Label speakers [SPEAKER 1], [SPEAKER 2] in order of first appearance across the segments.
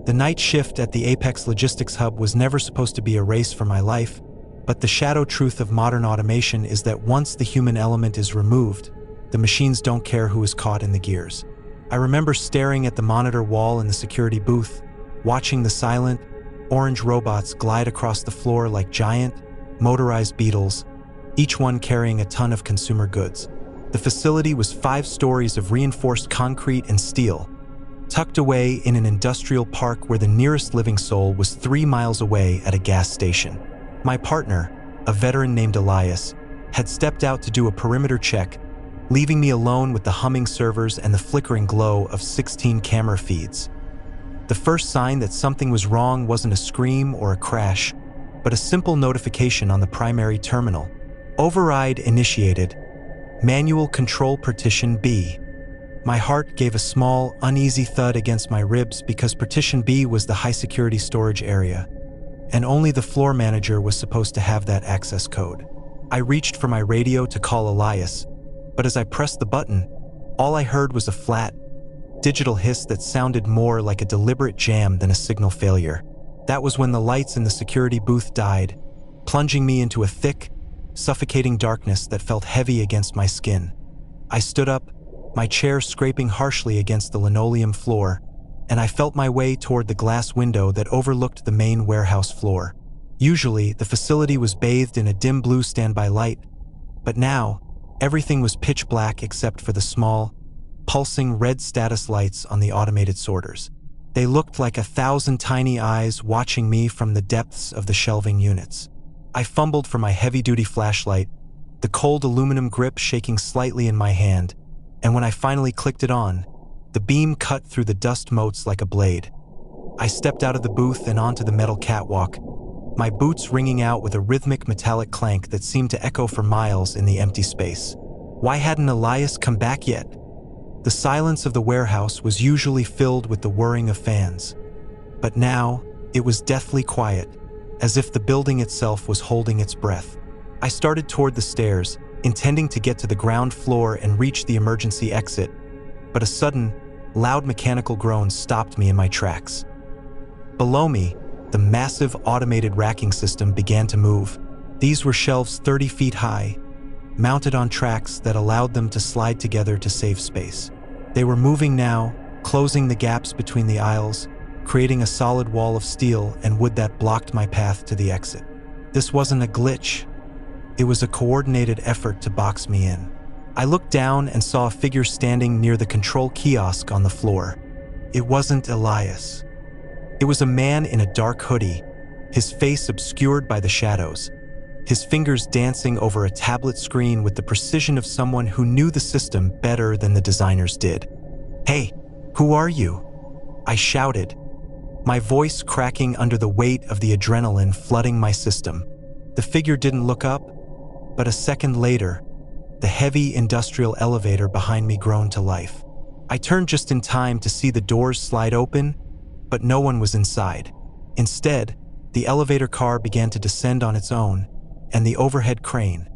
[SPEAKER 1] The night shift at the Apex Logistics Hub was never supposed to be a race for my life, but the shadow truth of modern automation is that once the human element is removed, the machines don't care who is caught in the gears. I remember staring at the monitor wall in the security booth, watching the silent, orange robots glide across the floor like giant, motorized beetles, each one carrying a ton of consumer goods. The facility was 5 stories of reinforced concrete and steel, tucked away in an industrial park where the nearest living soul was 3 miles away at a gas station. My partner, a veteran named Elias, had stepped out to do a perimeter check, leaving me alone with the humming servers and the flickering glow of 16 camera feeds. The first sign that something was wrong wasn't a scream or a crash, but a simple notification on the primary terminal. Override initiated. Manual control partition B. My heart gave a small, uneasy thud against my ribs because partition B was the high-security storage area, and only the floor manager was supposed to have that access code. I reached for my radio to call Elias, but as I pressed the button, all I heard was a flat, digital hiss that sounded more like a deliberate jam than a signal failure. That was when the lights in the security booth died, plunging me into a thick, suffocating darkness that felt heavy against my skin. I stood up, my chair scraping harshly against the linoleum floor, and I felt my way toward the glass window that overlooked the main warehouse floor. Usually, the facility was bathed in a dim blue standby light, but now, everything was pitch black except for the small, pulsing red status lights on the automated sorters. They looked like 1,000 tiny eyes watching me from the depths of the shelving units. I fumbled for my heavy-duty flashlight, the cold aluminum grip shaking slightly in my hand, and when I finally clicked it on, the beam cut through the dust motes like a blade. I stepped out of the booth and onto the metal catwalk, my boots ringing out with a rhythmic metallic clank that seemed to echo for miles in the empty space. Why hadn't Elias come back yet? The silence of the warehouse was usually filled with the whirring of fans, but now it was deathly quiet, as if the building itself was holding its breath. I started toward the stairs, intending to get to the ground floor and reach the emergency exit, but a sudden, loud mechanical groan stopped me in my tracks. Below me, the massive automated racking system began to move. These were shelves 30 feet high, mounted on tracks that allowed them to slide together to save space. They were moving now, closing the gaps between the aisles, creating a solid wall of steel and wood that blocked my path to the exit. This wasn't a glitch. It was a coordinated effort to box me in. I looked down and saw a figure standing near the control kiosk on the floor. It wasn't Elias. It was a man in a dark hoodie, his face obscured by the shadows, his fingers dancing over a tablet screen with the precision of someone who knew the system better than the designers did. "Hey, who are you?" I shouted, my voice cracking under the weight of the adrenaline flooding my system. The figure didn't look up, but a second later, the heavy industrial elevator behind me groaned to life. I turned just in time to see the doors slide open, but no one was inside. Instead, the elevator car began to descend on its own, and the overhead crane,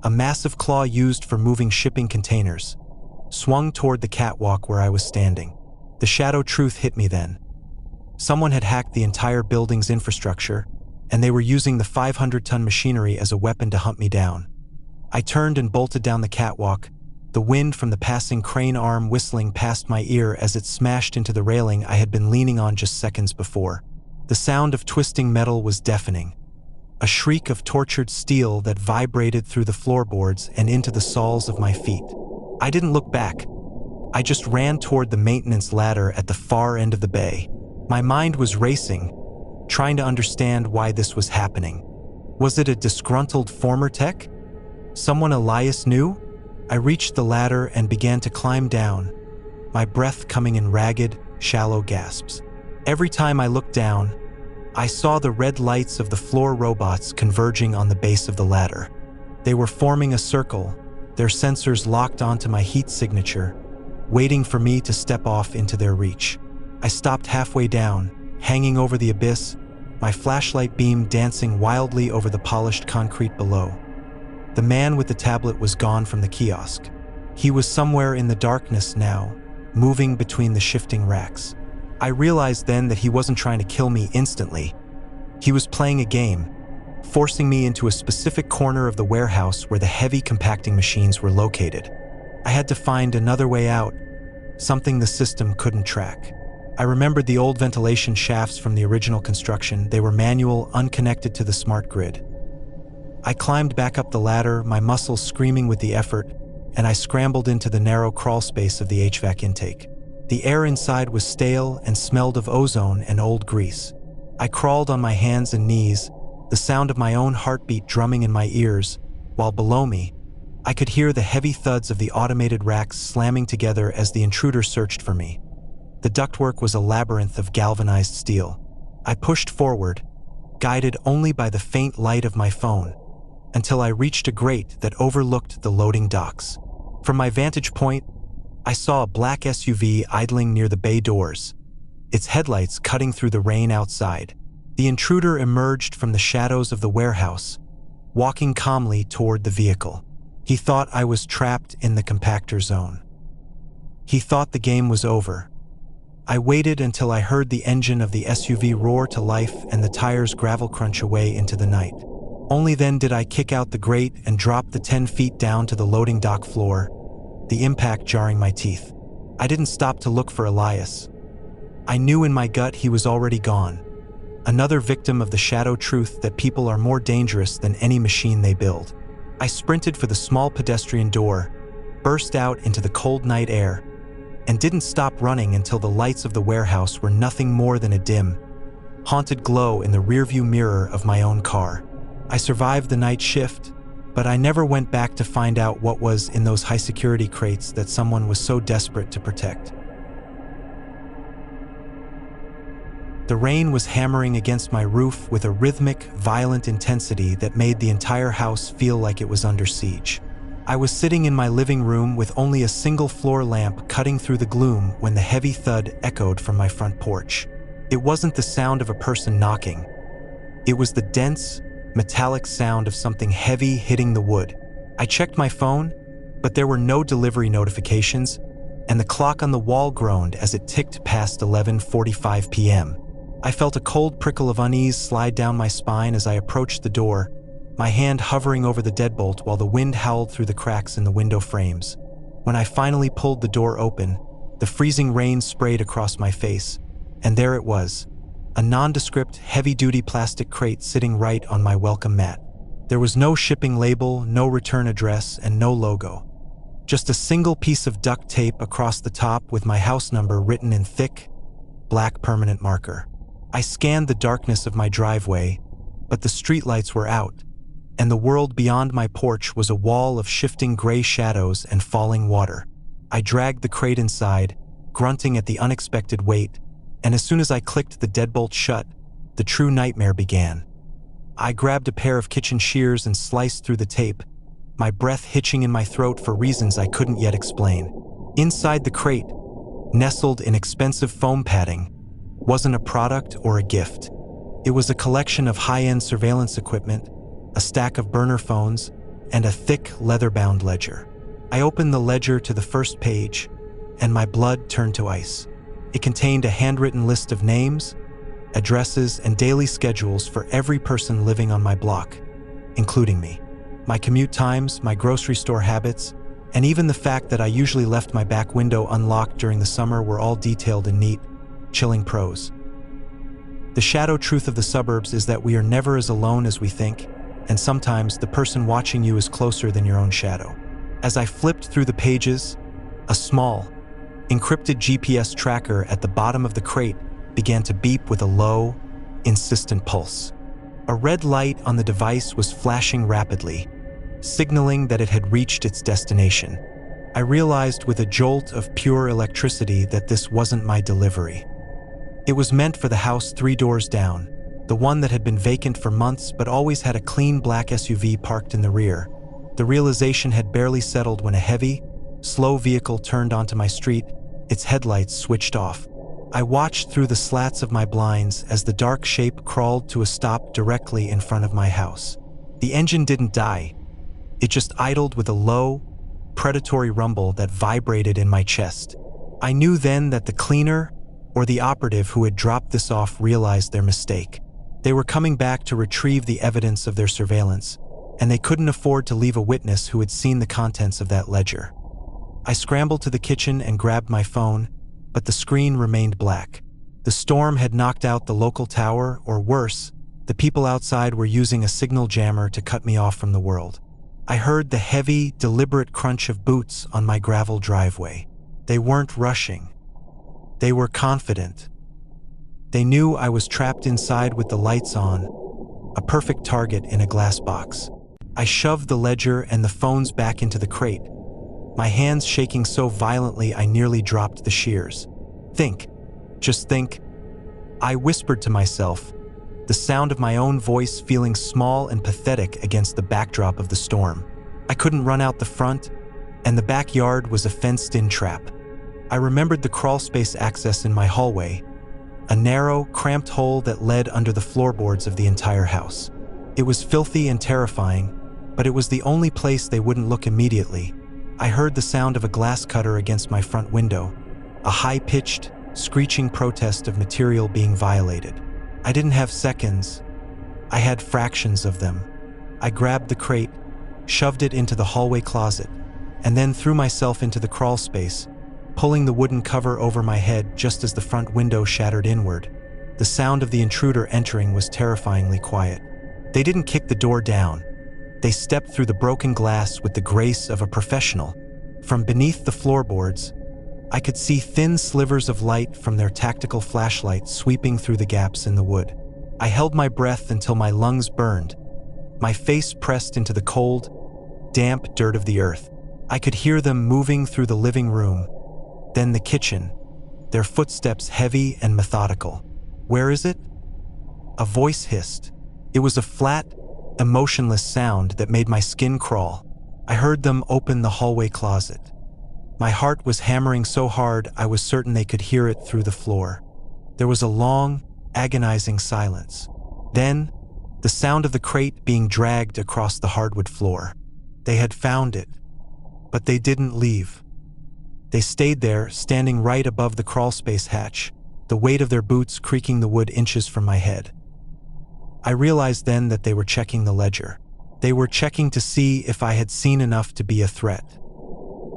[SPEAKER 1] a massive claw used for moving shipping containers, swung toward the catwalk where I was standing. The shadow truth hit me then. Someone had hacked the entire building's infrastructure, and they were using the 500-ton machinery as a weapon to hunt me down. I turned and bolted down the catwalk, the wind from the passing crane arm whistling past my ear as it smashed into the railing I had been leaning on just seconds before. The sound of twisting metal was deafening, a shriek of tortured steel that vibrated through the floorboards and into the soles of my feet. I didn't look back. I just ran toward the maintenance ladder at the far end of the bay. My mind was racing, trying to understand why this was happening. Was it a disgruntled former tech? Someone Elias knew? I reached the ladder and began to climb down, my breath coming in ragged, shallow gasps. Every time I looked down, I saw the red lights of the floor robots converging on the base of the ladder. They were forming a circle, their sensors locked onto my heat signature, waiting for me to step off into their reach. I stopped halfway down, hanging over the abyss, my flashlight beam dancing wildly over the polished concrete below. The man with the tablet was gone from the kiosk. He was somewhere in the darkness now, moving between the shifting racks. I realized then that he wasn't trying to kill me instantly. He was playing a game, forcing me into a specific corner of the warehouse where the heavy compacting machines were located. I had to find another way out, something the system couldn't track. I remembered the old ventilation shafts from the original construction. They were manual, unconnected to the smart grid. I climbed back up the ladder, my muscles screaming with the effort, and I scrambled into the narrow crawl space of the HVAC intake. The air inside was stale and smelled of ozone and old grease. I crawled on my hands and knees, the sound of my own heartbeat drumming in my ears, while below me, I could hear the heavy thuds of the automated racks slamming together as the intruder searched for me. The ductwork was a labyrinth of galvanized steel. I pushed forward, guided only by the faint light of my phone, until I reached a grate that overlooked the loading docks. From my vantage point, I saw a black SUV idling near the bay doors, its headlights cutting through the rain outside. The intruder emerged from the shadows of the warehouse, walking calmly toward the vehicle. He thought I was trapped in the compactor zone. He thought the game was over. I waited until I heard the engine of the SUV roar to life and the tires gravel crunch away into the night. Only then did I kick out the grate and drop the 10 feet down to the loading dock floor, the impact jarring my teeth. I didn't stop to look for Elias. I knew in my gut he was already gone, another victim of the shadow truth that people are more dangerous than any machine they build. I sprinted for the small pedestrian door, burst out into the cold night air, and didn't stop running until the lights of the warehouse were nothing more than a dim, haunted glow in the rearview mirror of my own car. I survived the night shift, but I never went back to find out what was in those high-security crates that someone was so desperate to protect. The rain was hammering against my roof with a rhythmic, violent intensity that made the entire house feel like it was under siege. I was sitting in my living room with only a single floor lamp cutting through the gloom when the heavy thud echoed from my front porch. It wasn't the sound of a person knocking. It was the dense, metallic sound of something heavy hitting the wood. I checked my phone, but there were no delivery notifications, and the clock on the wall groaned as it ticked past 11:45 p.m. I felt a cold prickle of unease slide down my spine as I approached the door, my hand hovering over the deadbolt while the wind howled through the cracks in the window frames. When I finally pulled the door open, the freezing rain sprayed across my face, and there it was, a nondescript, heavy-duty plastic crate sitting right on my welcome mat. There was no shipping label, no return address, and no logo. Just a single piece of duct tape across the top with my house number written in thick, black permanent marker. I scanned the darkness of my driveway, but the streetlights were out, and the world beyond my porch was a wall of shifting gray shadows and falling water. I dragged the crate inside, grunting at the unexpected weight, and as soon as I clicked the deadbolt shut, the true nightmare began. I grabbed a pair of kitchen shears and sliced through the tape, my breath hitching in my throat for reasons I couldn't yet explain. Inside the crate, nestled in expensive foam padding, wasn't a product or a gift. It was a collection of high-end surveillance equipment, a stack of burner phones, and a thick, leather-bound ledger. I opened the ledger to the first page, and my blood turned to ice. It contained a handwritten list of names, addresses, and daily schedules for every person living on my block, including me. My commute times, my grocery store habits, and even the fact that I usually left my back window unlocked during the summer were all detailed in neat, chilling prose. The shadow truth of the suburbs is that we are never as alone as we think, and sometimes the person watching you is closer than your own shadow. As I flipped through the pages, a small, encrypted GPS tracker at the bottom of the crate began to beep with a low, insistent pulse. A red light on the device was flashing rapidly, signaling that it had reached its destination. I realized with a jolt of pure electricity that this wasn't my delivery. It was meant for the house 3 doors down, the one that had been vacant for months but always had a clean black SUV parked in the rear. The realization had barely settled when a heavy, slow vehicle turned onto my street, its headlights switched off. I watched through the slats of my blinds as the dark shape crawled to a stop directly in front of my house. The engine didn't die. It just idled with a low, predatory rumble that vibrated in my chest. I knew then that the cleaner, or the operative who had dropped this off realized their mistake. They were coming back to retrieve the evidence of their surveillance, and they couldn't afford to leave a witness who had seen the contents of that ledger. I scrambled to the kitchen and grabbed my phone, but the screen remained black. The storm had knocked out the local tower, or worse, the people outside were using a signal jammer to cut me off from the world. I heard the heavy, deliberate crunch of boots on my gravel driveway. They weren't rushing. They were confident. They knew I was trapped inside with the lights on, a perfect target in a glass box. I shoved the ledger and the phones back into the crate, my hands shaking so violently I nearly dropped the shears. Think. Just think. I whispered to myself, the sound of my own voice feeling small and pathetic against the backdrop of the storm. I couldn't run out the front, and the backyard was a fenced-in trap. I remembered the crawlspace access in my hallway, a narrow, cramped hole that led under the floorboards of the entire house. It was filthy and terrifying, but it was the only place they wouldn't look immediately. I heard the sound of a glass cutter against my front window, a high-pitched, screeching protest of material being violated. I didn't have seconds. I had fractions of them. I grabbed the crate, shoved it into the hallway closet, and then threw myself into the crawl space, pulling the wooden cover over my head just as the front window shattered inward. The sound of the intruder entering was terrifyingly quiet. They didn't kick the door down. They stepped through the broken glass with the grace of a professional. From beneath the floorboards, I could see thin slivers of light from their tactical flashlight sweeping through the gaps in the wood. I held my breath until my lungs burned, my face pressed into the cold, damp dirt of the earth. I could hear them moving through the living room, then the kitchen, their footsteps heavy and methodical. "Where is it?" A voice hissed. It was a flat, emotionless sound that made my skin crawl. I heard them open the hallway closet. My heart was hammering so hard I was certain they could hear it through the floor. There was a long, agonizing silence. Then, the sound of the crate being dragged across the hardwood floor. They had found it, but they didn't leave. They stayed there, standing right above the crawlspace hatch, the weight of their boots creaking the wood inches from my head. I realized then that they were checking the ledger. They were checking to see if I had seen enough to be a threat.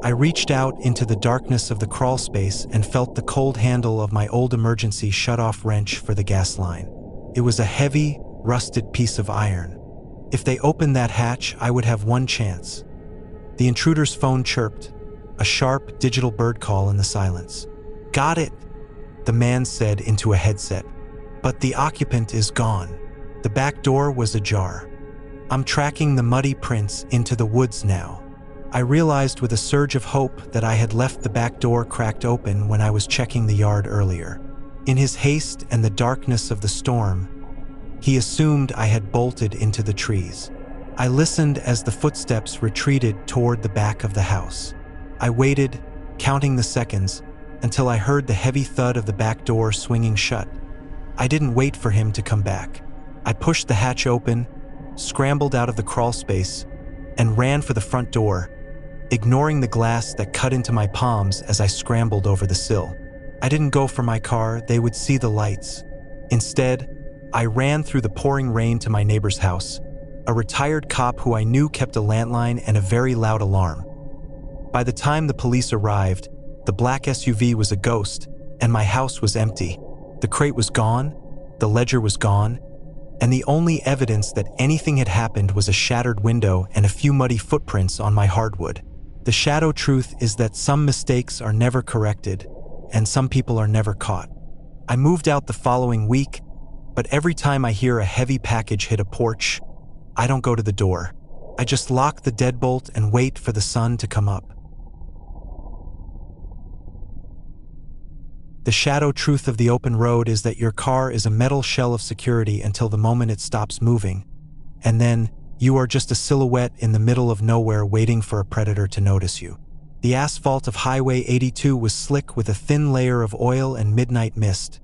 [SPEAKER 1] I reached out into the darkness of the crawlspace and felt the cold handle of my old emergency shut-off wrench for the gas line. It was a heavy, rusted piece of iron. If they opened that hatch, I would have one chance. The intruder's phone chirped, a sharp digital bird call in the silence. "Got it," the man said into a headset. "But the occupant is gone." The back door was ajar. I'm tracking the muddy prints into the woods now. I realized with a surge of hope that I had left the back door cracked open when I was checking the yard earlier. In his haste and the darkness of the storm, he assumed I had bolted into the trees. I listened as the footsteps retreated toward the back of the house. I waited, counting the seconds, until I heard the heavy thud of the back door swinging shut. I didn't wait for him to come back. I pushed the hatch open, scrambled out of the crawl space, and ran for the front door, ignoring the glass that cut into my palms as I scrambled over the sill. I didn't go for my car, they would see the lights. Instead, I ran through the pouring rain to my neighbor's house, a retired cop who I knew kept a landline and a very loud alarm. By the time the police arrived, the black SUV was a ghost, and my house was empty. The crate was gone, the ledger was gone, and the only evidence that anything had happened was a shattered window and a few muddy footprints on my hardwood. The shadow truth is that some mistakes are never corrected, and some people are never caught. I moved out the following week, but every time I hear a heavy package hit a porch, I don't go to the door. I just lock the deadbolt and wait for the sun to come up. The shadow truth of the open road is that your car is a metal shell of security until the moment it stops moving, and then you are just a silhouette in the middle of nowhere waiting for a predator to notice you. The asphalt of Highway 82 was slick with a thin layer of oil and midnight mist,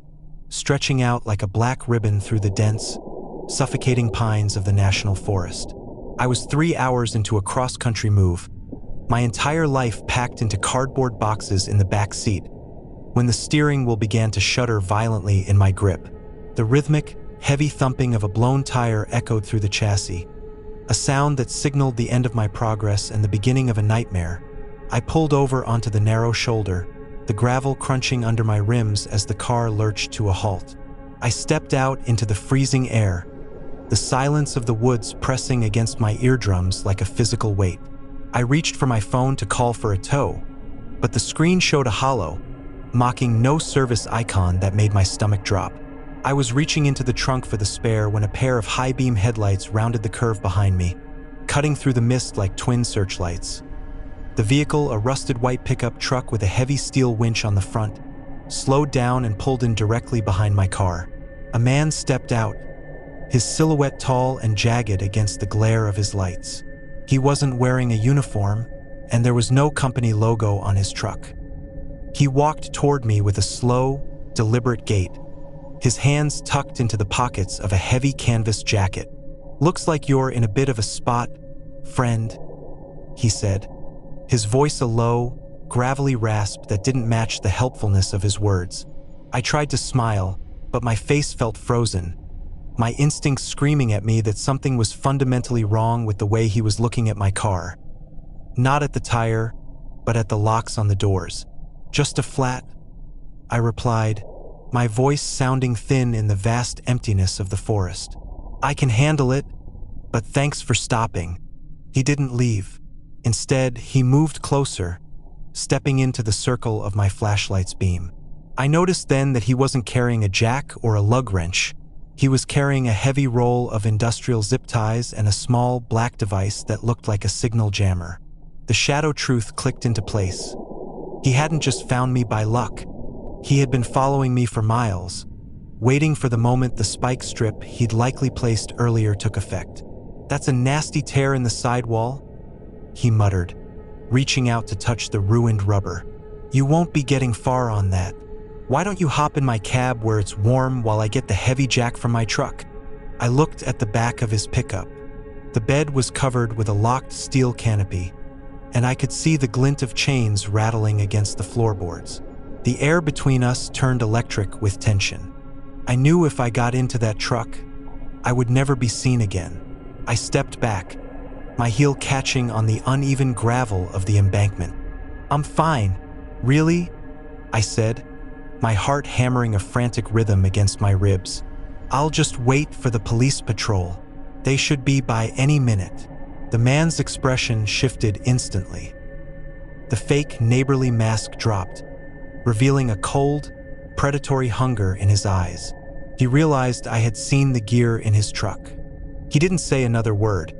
[SPEAKER 1] stretching out like a black ribbon through the dense, suffocating pines of the National Forest. I was 3 hours into a cross-country move, my entire life packed into cardboard boxes in the back seat, when the steering wheel began to shudder violently in my grip. The rhythmic, heavy thumping of a blown tire echoed through the chassis, a sound that signaled the end of my progress and the beginning of a nightmare. I pulled over onto the narrow shoulder, the gravel crunching under my rims as the car lurched to a halt. I stepped out into the freezing air, the silence of the woods pressing against my eardrums like a physical weight. I reached for my phone to call for a tow, but the screen showed a hollow, mocking no service icon that made my stomach drop. I was reaching into the trunk for the spare when a pair of high-beam headlights rounded the curve behind me, cutting through the mist like twin searchlights. The vehicle, a rusted white pickup truck with a heavy steel winch on the front, slowed down and pulled in directly behind my car. A man stepped out, his silhouette tall and jagged against the glare of his lights. He wasn't wearing a uniform, and there was no company logo on his truck. He walked toward me with a slow, deliberate gait, his hands tucked into the pockets of a heavy canvas jacket. "Looks like you're in a bit of a spot, friend," he said, his voice a low, gravelly rasp that didn't match the helpfulness of his words. I tried to smile, but my face felt frozen, my instincts screaming at me that something was fundamentally wrong with the way he was looking at my car. Not at the tire, but at the locks on the doors. "Just a flat," I replied, my voice sounding thin in the vast emptiness of the forest. "I can handle it, but thanks for stopping." He didn't leave. Instead, he moved closer, stepping into the circle of my flashlight's beam. I noticed then that he wasn't carrying a jack or a lug wrench. He was carrying a heavy roll of industrial zip ties and a small, black device that looked like a signal jammer. The shadow truth clicked into place. He hadn't just found me by luck. He had been following me for miles, waiting for the moment the spike strip he'd likely placed earlier took effect. "That's a nasty tear in the sidewall," he muttered, reaching out to touch the ruined rubber. "You won't be getting far on that. Why don't you hop in my cab where it's warm while I get the heavy jack from my truck?" I looked at the back of his pickup. The bed was covered with a locked steel canopy, and I could see the glint of chains rattling against the floorboards. The air between us turned electric with tension. I knew if I got into that truck, I would never be seen again. I stepped back, my heel catching on the uneven gravel of the embankment. "I'm fine." "Really?" I said, my heart hammering a frantic rhythm against my ribs. "I'll just wait for the police patrol. They should be by any minute." The man's expression shifted instantly. The fake neighborly mask dropped, revealing a cold, predatory hunger in his eyes. He realized I had seen the gear in his truck. He didn't say another word.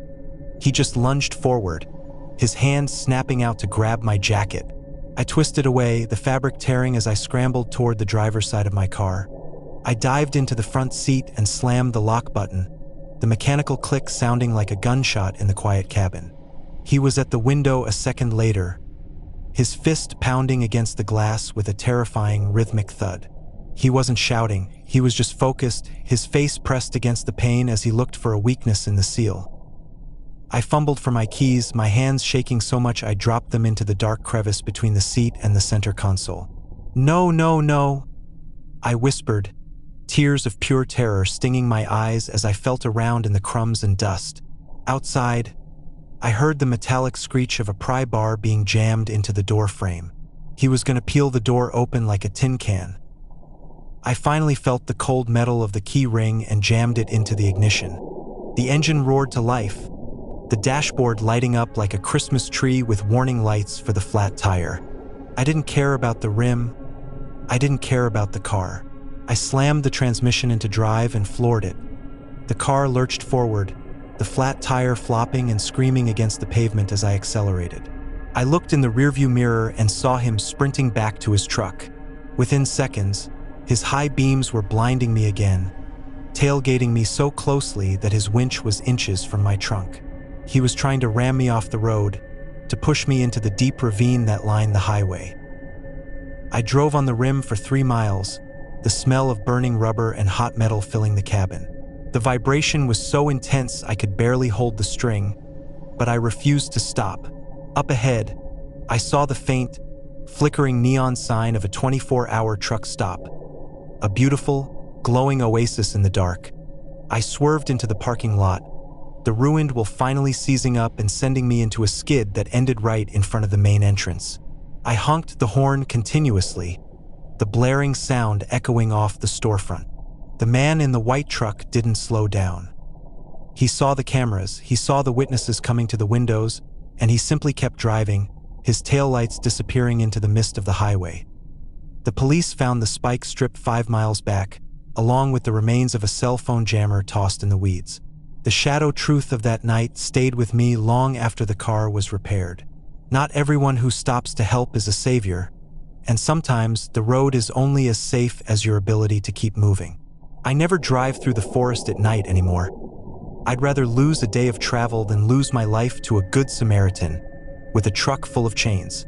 [SPEAKER 1] He just lunged forward, his hand snapping out to grab my jacket. I twisted away, the fabric tearing as I scrambled toward the driver's side of my car. I dived into the front seat and slammed the lock button, the mechanical click sounding like a gunshot in the quiet cabin. He was at the window a second later, his fist pounding against the glass with a terrifying rhythmic thud. He wasn't shouting, he was just focused, his face pressed against the pane as he looked for a weakness in the seal. I fumbled for my keys, my hands shaking so much I dropped them into the dark crevice between the seat and the center console. "No, no, no," I whispered, tears of pure terror stinging my eyes as I felt around in the crumbs and dust. Outside, I heard the metallic screech of a pry bar being jammed into the door frame. He was going to peel the door open like a tin can. I finally felt the cold metal of the key ring and jammed it into the ignition. The engine roared to life, the dashboard lighting up like a Christmas tree with warning lights for the flat tire. I didn't care about the rim. I didn't care about the car. I slammed the transmission into drive and floored it. The car lurched forward, the flat tire flopping and screaming against the pavement as I accelerated. I looked in the rearview mirror and saw him sprinting back to his truck. Within seconds, his high beams were blinding me again, tailgating me so closely that his winch was inches from my trunk. He was trying to ram me off the road, to push me into the deep ravine that lined the highway. I drove on the rim for 3 miles, the smell of burning rubber and hot metal filling the cabin. The vibration was so intense I could barely hold the string, but I refused to stop. Up ahead, I saw the faint, flickering neon sign of a 24-hour truck stop. A beautiful, glowing oasis in the dark. I swerved into the parking lot, the ruined will finally seizing up and sending me into a skid that ended right in front of the main entrance. I honked the horn continuously, the blaring sound echoing off the storefront. The man in the white truck didn't slow down. He saw the cameras, he saw the witnesses coming to the windows, and he simply kept driving, his taillights disappearing into the mist of the highway. The police found the spike stripped 5 miles back, along with the remains of a cell phone jammer tossed in the weeds. The shadow truth of that night stayed with me long after the car was repaired. Not everyone who stops to help is a savior, and sometimes the road is only as safe as your ability to keep moving. I never drive through the forest at night anymore. I'd rather lose a day of travel than lose my life to a good Samaritan with a truck full of chains.